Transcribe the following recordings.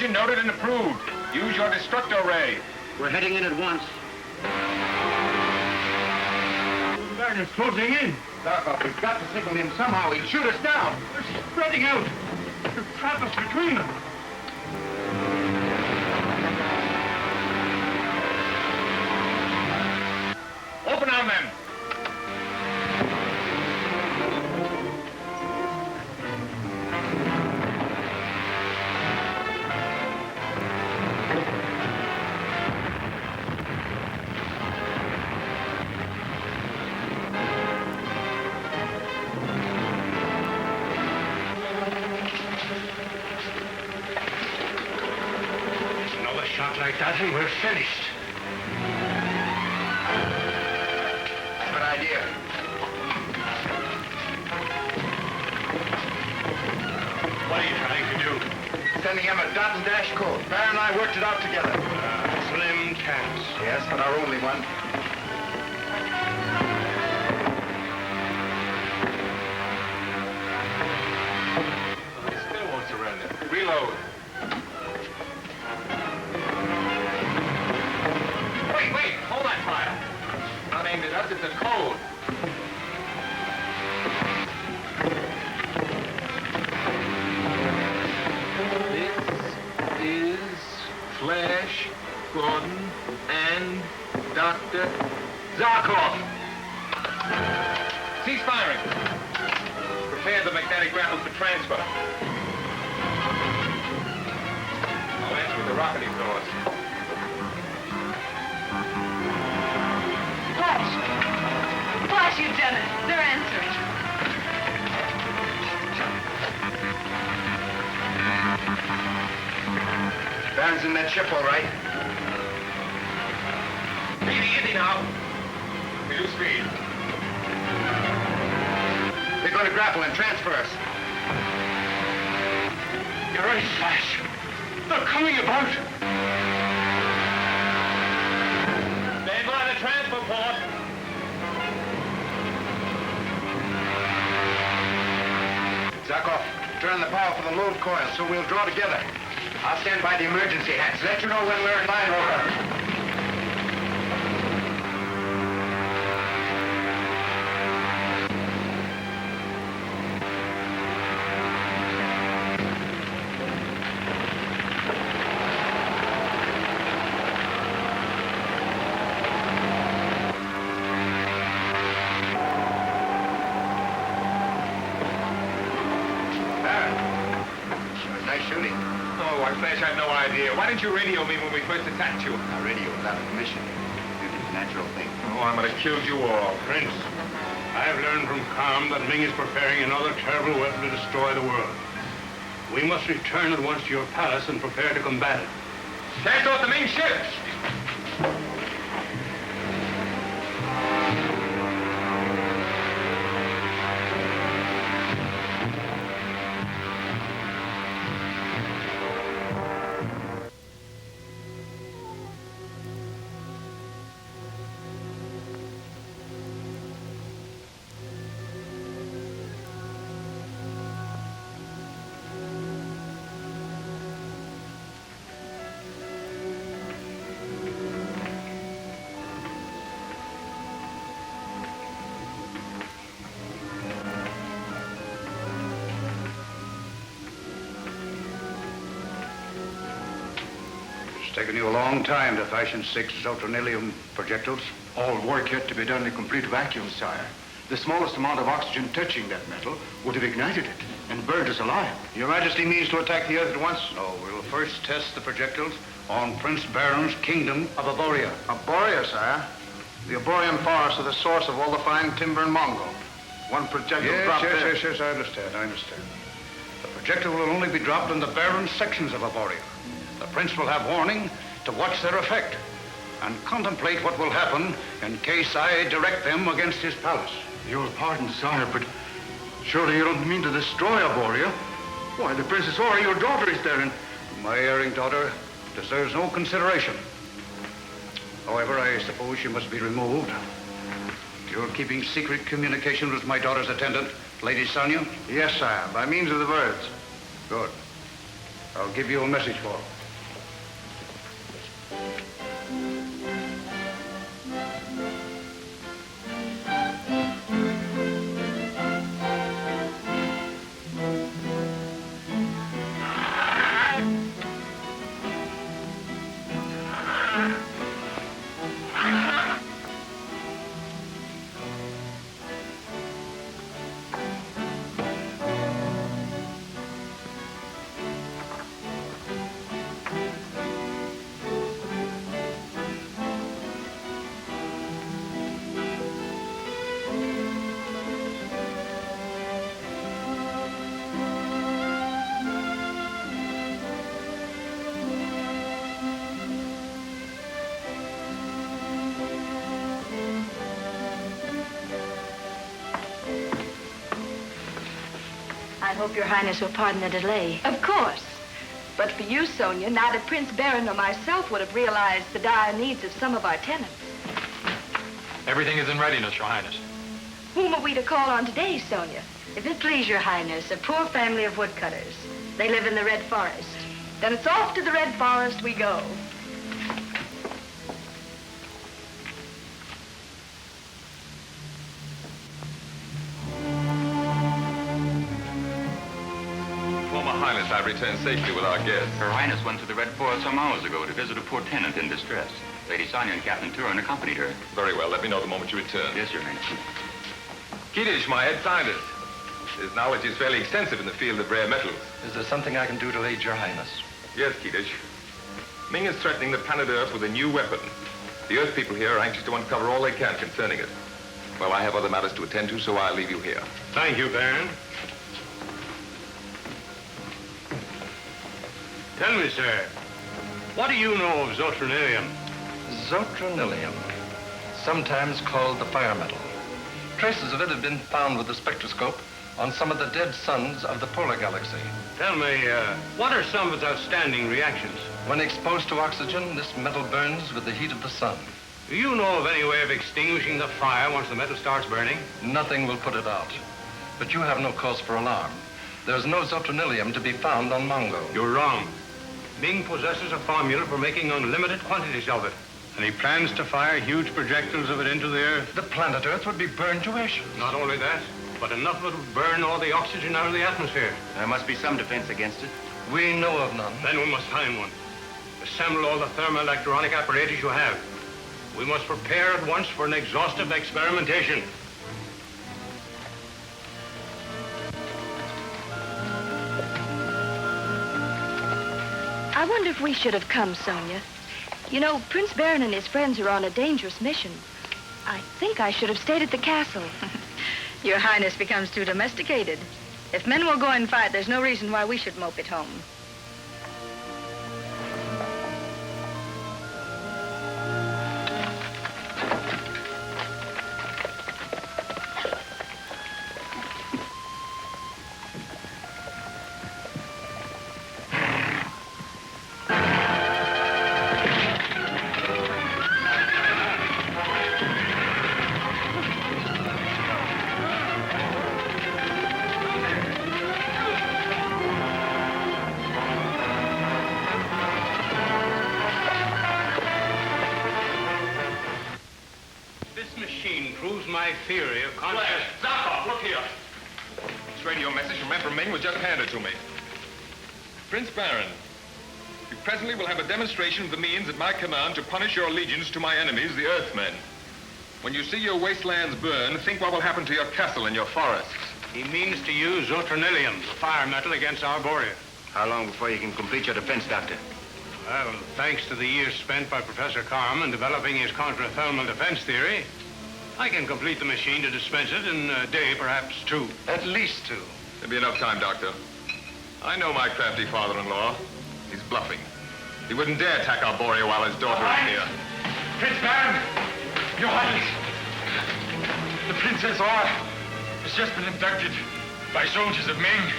Mission noted and approved. Use your destructor ray. We're heading in at once. It's closing in. Zarkov, we've got to signal him somehow. He'll shoot us down. They're spreading out. They'll trap us between them. Open on them. Another shot like that and we're finished. Good idea. What are you trying to do? Sending him a dot and dash code. Bear and I worked it out together. Slim chance. Yes, but our only one. He still won't surrender. Reload. Wait, hold that fire. Not aimed at us, it's a code. This is Flash, Gordon, and Dr. Zarkov. Cease firing. Prepare the magnetic grapple for transfer. I'll answer with the rocket exhaust. Flash, you've done it. They're answering. Baron's in that ship, all right. Leading Indy now. Reduce speed. They're going to grapple and transfer us. You're right, Flash. They're coming about. Stand by the transfer port. Zarkov, turn the power for the load coil so we'll draw together. I'll stand by the emergency hatch. Let you know when we're in line, Rover. Flash, I have no idea. Why didn't you radio me when we first attacked you? Our radio was out of commission. It's a natural thing. Oh, I'm gonna kill you all. Prince, I have learned from Calm that Ming is preparing another terrible weapon to destroy the world. We must return at once to your palace and prepare to combat it. Cast off the Ming ships! It's taken you a long time to fashion 6 zoltranilium projectiles. All work yet to be done in complete vacuum, sire. The smallest amount of oxygen touching that metal would have ignited it and burned us alive. Your Majesty means to attack the Earth at once? No, we'll first test the projectiles on Prince Baron's kingdom of Aboria. Aboria, sire? The Aborian forests are the source of all the fine timber in Mongo. One projectile dropped there. Yes, I understand. The projectile will only be dropped in the barren sections of Aboria. The Prince will have warning to watch their effect and contemplate what will happen in case I direct them against his palace. Your pardon, sire, but surely you don't mean to destroy Aboria? Why, the Princess Ora, your daughter, is there, and... My erring daughter deserves no consideration. However, I suppose she must be removed. You're keeping secret communication with my daughter's attendant, Lady Sonia? Yes, sire, by means of the birds. Good. I'll give you a message for her. hope Your Highness will pardon the delay. Of course. But for you, Sonia, neither Prince Baron nor myself would have realized the dire needs of some of our tenants. Everything is in readiness, Your Highness. Whom are we to call on today, Sonia? If it please Your Highness, a poor family of woodcutters. They live in the Red Forest. Then it's off to the Red Forest we go. Former Highness, I returned safely with our guests. Her Highness went to the Red Forest some hours ago to visit a poor tenant in distress. Lady Sonia and Captain Turin accompanied her. Very well. Let me know the moment you return. Yes, Your Highness. Kiddish, my head scientist. His knowledge is fairly extensive in the field of rare metals. Is there something I can do to aid Your Highness? Yes, Kiddish. Ming is threatening the planet Earth with a new weapon. The Earth people here are anxious to uncover all they can concerning it. Well, I have other matters to attend to, so I'll leave you here. Thank you, Baron. Tell me, sir, what do you know of zotronilium? Zotronilium, sometimes called the fire metal. Traces of it have been found with the spectroscope on some of the dead suns of the polar galaxy. Tell me, what are some of its outstanding reactions? When exposed to oxygen, this metal burns with the heat of the sun. Do you know of any way of extinguishing the fire once the metal starts burning? Nothing will put it out. But you have no cause for alarm. There's no zotronilium to be found on Mongo. You're wrong. Ming possesses a formula for making unlimited quantities of it. And he plans to fire huge projectiles of it into the Earth. The planet Earth would be burned to ashes. Not only that, but enough of it would burn all the oxygen out of the atmosphere. There must be some defense against it. We know of none. Then we must find one. Assemble all the thermoelectronic apparatus you have. We must prepare at once for an exhaustive experimentation. I wonder if we should have come, Sonia. You know, Prince Baron and his friends are on a dangerous mission. I think I should have stayed at the castle. Your Highness becomes too domesticated. If men will go and fight, there's no reason why we should mope at home. My theory of conscious... Zakov, look here. This radio message from Emperor Ming was just handed to me. Prince Baron, you presently will have a demonstration of the means at my command to punish your allegiance to my enemies, the Earthmen. When you see your wastelands burn, think what will happen to your castle and your forests. He means to use zotronilium, the fire metal, against Arborea. How long before you can complete your defense, Doctor? Well, thanks to the years spent by Professor Carm in developing his contra-thermal defense theory, I can complete the machine to dispense it in a day, perhaps two. At least two. There'll be enough time, Doctor. I know my crafty father-in-law. He's bluffing. He wouldn't dare attack Arborea while his daughter is here. Prince Baron! Your Highness! The Princess Aura has just been abducted by soldiers of Ming.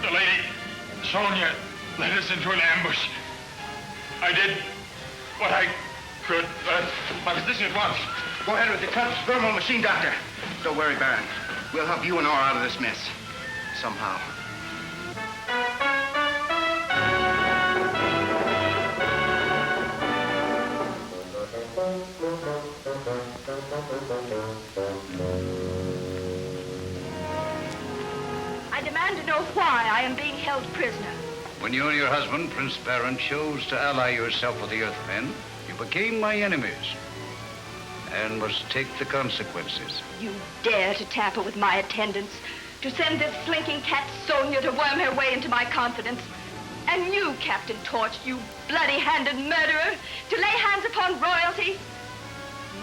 The lady, Sonia, led us into an ambush. I did what I could. My position at once. Go ahead with the thermal machine, Doctor. Don't worry, Baron. We'll help you and Aura out of this mess. Somehow. I demand to know why I am being held prisoner. When you and your husband, Prince Baron, chose to ally yourself with the Earthmen, you became my enemies and must take the consequences. You dare to tamper with my attendants, to send this slinking cat Sonia to worm her way into my confidence. And you, Captain Torch, you bloody-handed murderer, to lay hands upon royalty.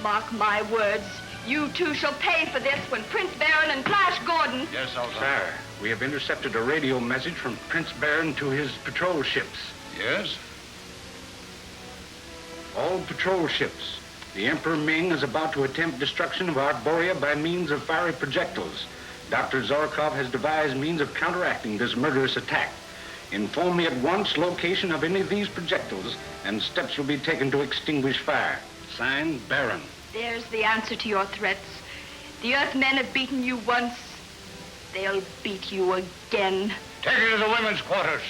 Mark my words, you too shall pay for this when Prince Baron and Flash Gordon... Yes, Alton. Sir, we have intercepted a radio message from Prince Baron to his patrol ships. Yes? All patrol ships. The Emperor Ming is about to attempt destruction of Arborea by means of fiery projectiles. Dr. Zorkov has devised means of counteracting this murderous attack. Inform me at once location of any of these projectiles, and steps will be taken to extinguish fire. Signed, Baron. There's the answer to your threats. The Earthmen have beaten you once. They'll beat you again. Take it to the women's quarters.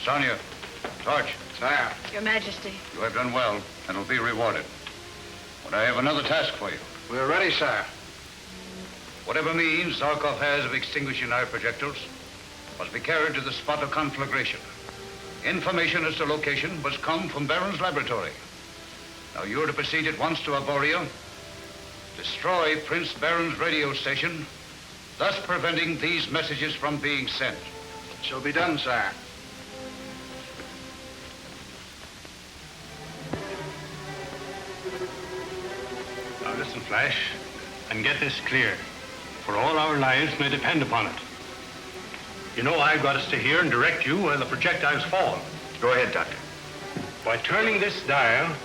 Sonia, Torch. Sire. Your Majesty. You have done well and will be rewarded. But I have another task for you. We're ready, sire. Whatever means Zarkov has of extinguishing our projectiles must be carried to the spot of conflagration. Information as to location must come from Baron's laboratory. Now you're to proceed at once to Arborea, destroy Prince Baron's radio station, thus preventing these messages from being sent. Shall be done, sire. Now listen, Flash, and get this clear, for all our lives may depend upon it. You know I've got to stay here and direct you where the projectiles fall. Go ahead, Doctor. By turning this dial,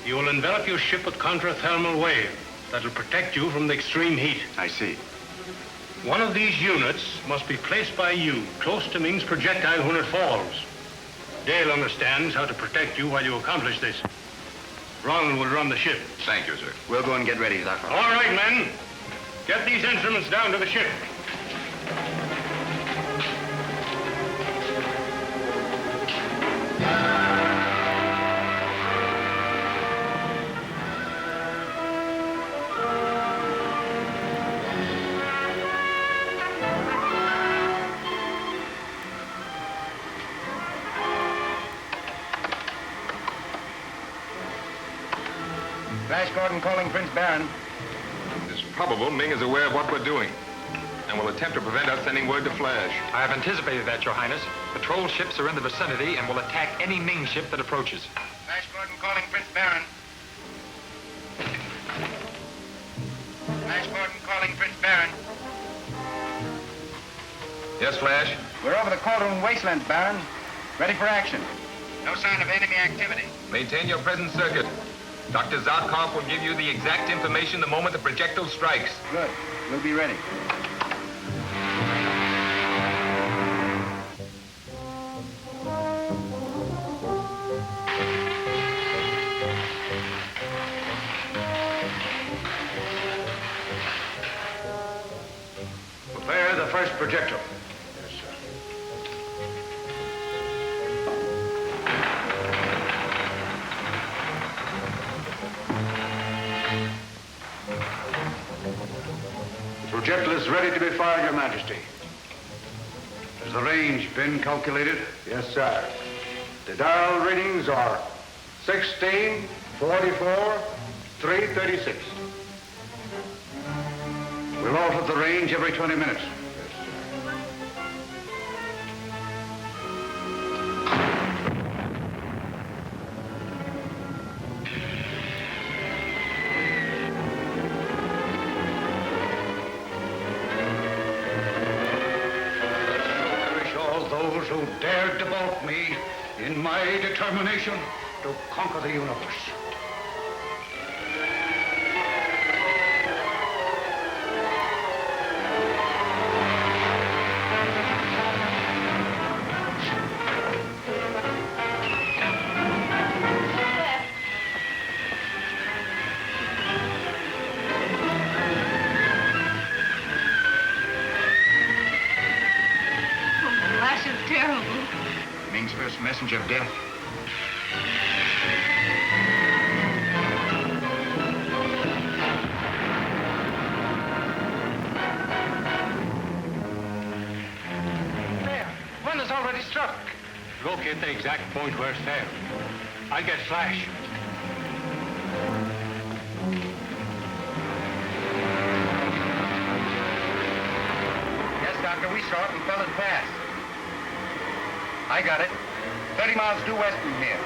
you will envelop your ship with contrathermal wave that'll protect you from the extreme heat. I see. One of these units must be placed by you close to Ming's projectile when it falls. Dale understands how to protect you while you accomplish this. Ronald will run the ship. Thank you, sir. We'll go and get ready, Doctor. All right, men. Get these instruments down to the ship. Flash Gordon calling Prince Baron. It's probable Ming is aware of what we're doing and will attempt to prevent us sending word to Flash. I have anticipated that, Your Highness. Patrol ships are in the vicinity and will attack any Ming ship that approaches. Flash Gordon calling Prince Baron. Flash Gordon calling Prince Baron. Yes, Flash? We're over the Cauldron Wastelands, Baron. Ready for action. No sign of enemy activity. Maintain your present circuit. Dr. Zarkov will give you the exact information the moment the projectile strikes. Good. We'll be ready. Prepare the first projectile. The projectile is ready to be fired, Your Majesty. Has the range been calculated? Yes, sir. The dial readings are 16, 44, 336. We'll alter the range every 20 minutes. Those who dared to balk me in my determination to conquer the universe. Ming's first messenger of death. There. One has already struck. Locate the exact point where it fell. I'll get Flash. Yes, Doctor, we saw it and fell it fast. I got it. 30 miles due west from here.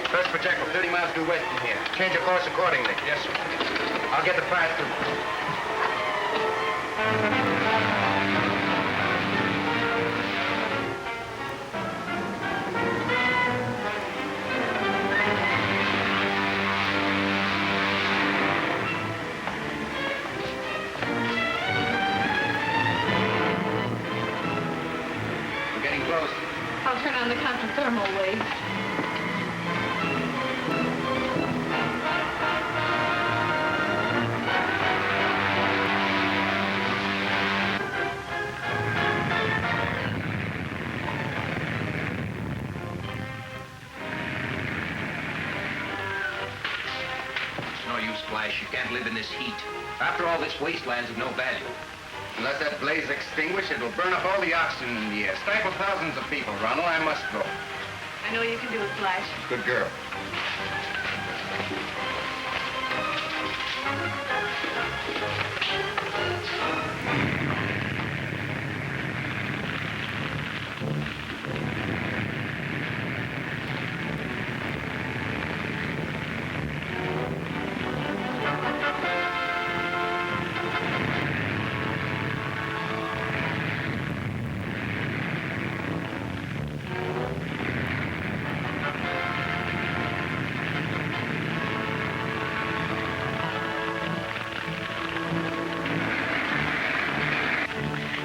First projectile, 30 miles due west from here. Change your course accordingly. Yes, sir. I'll get the prize through. getting close. I'll turn on the counter-thermal wave. No use, Flash. You can't live in this heat. After all, this wasteland's of no value. Unless that blaze is extinguished, it'll burn up all the oxygen in the air. Stifle thousands of people, Ronald. I must go. I know you can do it, Flash. Good girl.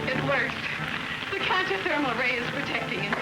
It worked. The counter-thermal ray is protecting it.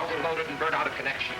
Overloaded and burnt out of connection.